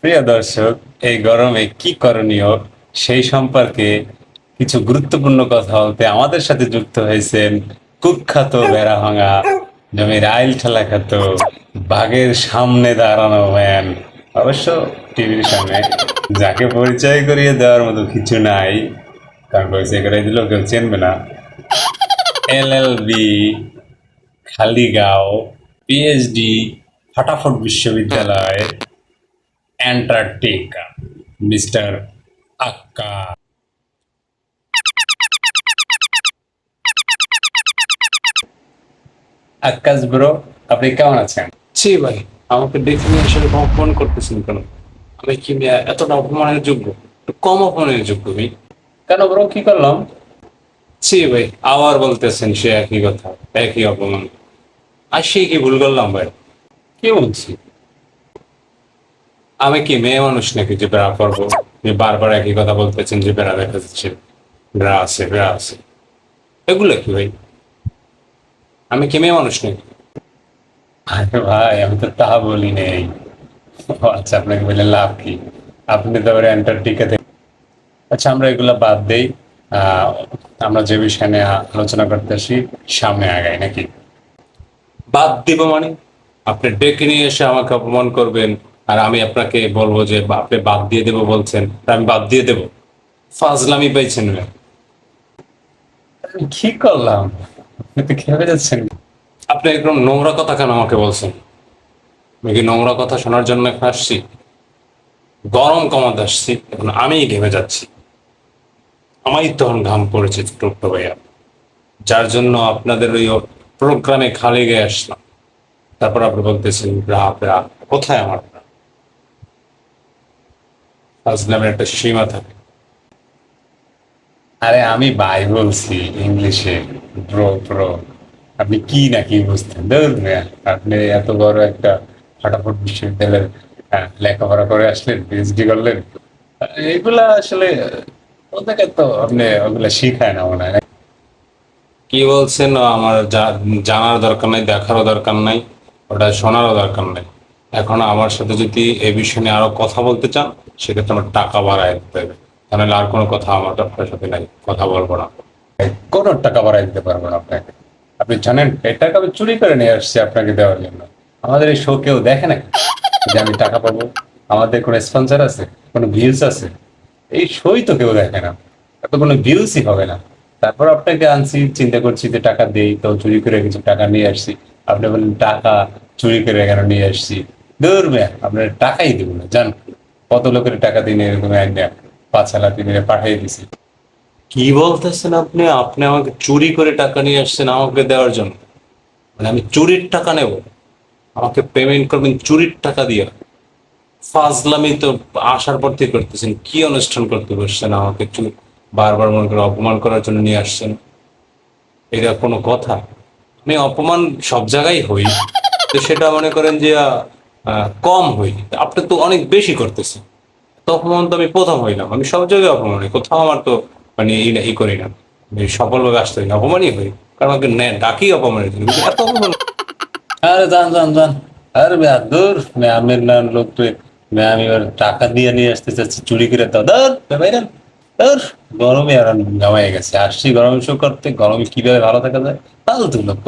প্রিয় দর্শক, এই গরমে কি করণীয় সেই সম্পর্কে কিছু গুরুত্বপূর্ণ কথা বলতে আমাদের সাথে যুক্ত হয়েছেন কুখ্যাত বেড়াভাঙা জমির আইল ঠেলা খ্যাত বাঘের সামনে দাঁড়ানো ম্যান। অবশ্য টিভির সামনে যাকে পরিচয় করিয়ে দেওয়ার মতো কিছু নাই, কারণ পরিচয় করে দিলেও কেউ চেনবে না। LLB, খালিগাঁও, পিএইচডি, ফাটাফট বিশ্ববিদ্যালয়, Antarctica, mister Hakka. Akkas bro, আপনি কেমন আছেন? ছি ভাই, আমাকে দেখে নিয়ে আসলে অপমান করতেছেন কেন? আমি কি এতটা অপমানের যোগ্য? একটু কম অপমানের যোগ্য আমি। কেন ব্রো, কি করলাম? ছি ভাই, আবার বলতেছেন সে একই কথা, একই অপমান। আর সে কি ভুল করলাম ভাই? কি বলছি? আমি কি মেয়ে মানুষ নাকি যে বেড়া করবো? যে বারবার একই কথা বলতেছেন যে বেড়া দেখা যাচ্ছে, বেড়া আছে, বেড়া আছে। এগুলো কি ভাই? আমি কি মেয়ে মানুষ নাকি? আরে ভাই, আমি তো তা বলি নেই। ও আচ্ছা, আপনাকে বলে লাভ কি? আপনি তো আবার অ্যান্টার্কটিকাতে। আচ্ছা, আমরা এগুলা বাদ দেই। আহ, আমরা যে বিষয় নিয়ে আলোচনা করতেছি, সামনে আগাই নাকি? বাদ দিব মানে? আপনি ডেকে নিয়ে এসে আমাকে অপমান করবেন, আর আমি আপনাকে বলবো যে আপনি বাদ দিয়ে দেবো বলছেন, তা আমি বাদ দিয়ে দেবো? ফাজলামি পাইছেন ভাই। আমি কি করলাম? আপনি তো খেপে যাচ্ছেন। আপনি একদম নোংরা কথা কেন আমাকে বলছেন? আমি কি নোংরা কথা শোনার জন্য এখন আসছি? গরম কমাতে আসছি, এখন আমিই ঘেমে যাচ্ছি। আমারই তখন ঘাম পড়েছে ছোট্ট ভাইয়া, যার জন্য আপনাদের ওই প্রোগ্রামে খালি গিয়ে আসলাম। তারপর আপনি বলতেছেন রাত রাত, কোথায় আমার রাত? ফাজলামের একটা সীমা থাকে। আরে আমি ভাই বলছি ইংলিশে, ব্রো ব্রো। আপনি কি না কি বুঝতেন? ধরুন মিয়া, আপনি এত বড় একটা ফাটাফট বিশ্ববিদ্যালয়ের লেখাপড়া করে আসলেন, পিএইচডি করলেন। এগুলা আসলে ওদেরকে তো আপনি ওগুলা শিখায় না মনে হয়। কি বলছেন? আমার জানার দরকার নাই, দেখারও দরকার নাই, ওটা শোনারও দরকার নাই। এখন আমার সাথে যদি এ বিষয়ে নিয়ে আরো কথা বলতে চান, সেক্ষেত্রে আমার টাকা বাড়ায় দিতে হবে। তাহলে আর কোনো কথা আমার আপনার সাথে নাই, কথা বলবো না। কোনো টাকা বাড়াই দিতে পারবো না আপনাকে। আপনি জানেন এই টাকা আমি চুরি করে নিয়ে আসছি আপনাকে দেওয়ার জন্য। আমাদের এই শো কেউ দেখে নাকি যে আমি টাকা পাবো? আমাদের কোনো স্পন্সর আছে? কোনো ভিউজ আছে? এই শোই তো কেউ দেখে না, এত কোনো ভিউজই হবে না। তারপর আপনাকে আনছি, চিন্তা করছি যে টাকা দেই, তো চুরি করে কিছু টাকা নিয়ে আসছি। আপনি বললেন টাকা চুরি করে কেন নিয়ে আসছি? দূর মেয়ে, আপনার টাকাই দিব না, জান। কত লোকের টাকা দিনে এরকম আইনা 5,000 দিনে পাঠিয়ে দিছি। কি বলতেছেন আপনি? আপনি আমাকে চুরি করে টাকা নিয়ে আসছেন আমাকে দেওয়ার জন্য? মানে আমি চুরির টাকা নেব? আমাকে পেমেন্ট করবেন চুরির টাকা দিয়ে? ফাজলামি তো আসার পর থেকে করতেছেন। কি অনুষ্ঠান করতে বসছেন? আমাকে বারবার মনে করে অপমান করার জন্য নিয়ে আসছেন? এটা কোনো কথা? আমি অপমান সব জায়গায় হই, তো সেটা মনে করেন যে কম হই। আপনি তো অনেক বেশি করতেছেন। তো অপমান তো আমি প্রথম হইলাম, আমি সব জায়গায় অপমান হই, কোথাও আমার তো মানে ই করি না, আমি সফলভাবে আসতে হই না, অপমানই হই। কারণ আমাকে ডাকি অপমানের জন্য, কিন্তু এত অপমান। আরে যান যান যান। আরে মেয়া দূর, ম্যামের নাম লোক তুই। ম্যাম এবার টাকা দিয়ে নিয়ে আসতে চাচ্ছি চুরি করে, তো ধর ভাইরান। ধর, গরমে আর ঘামাই গেছে, আসছি গরমে শো করতে, গরমে কিভাবে ভালো থাকা যায়? ফালতু লোক।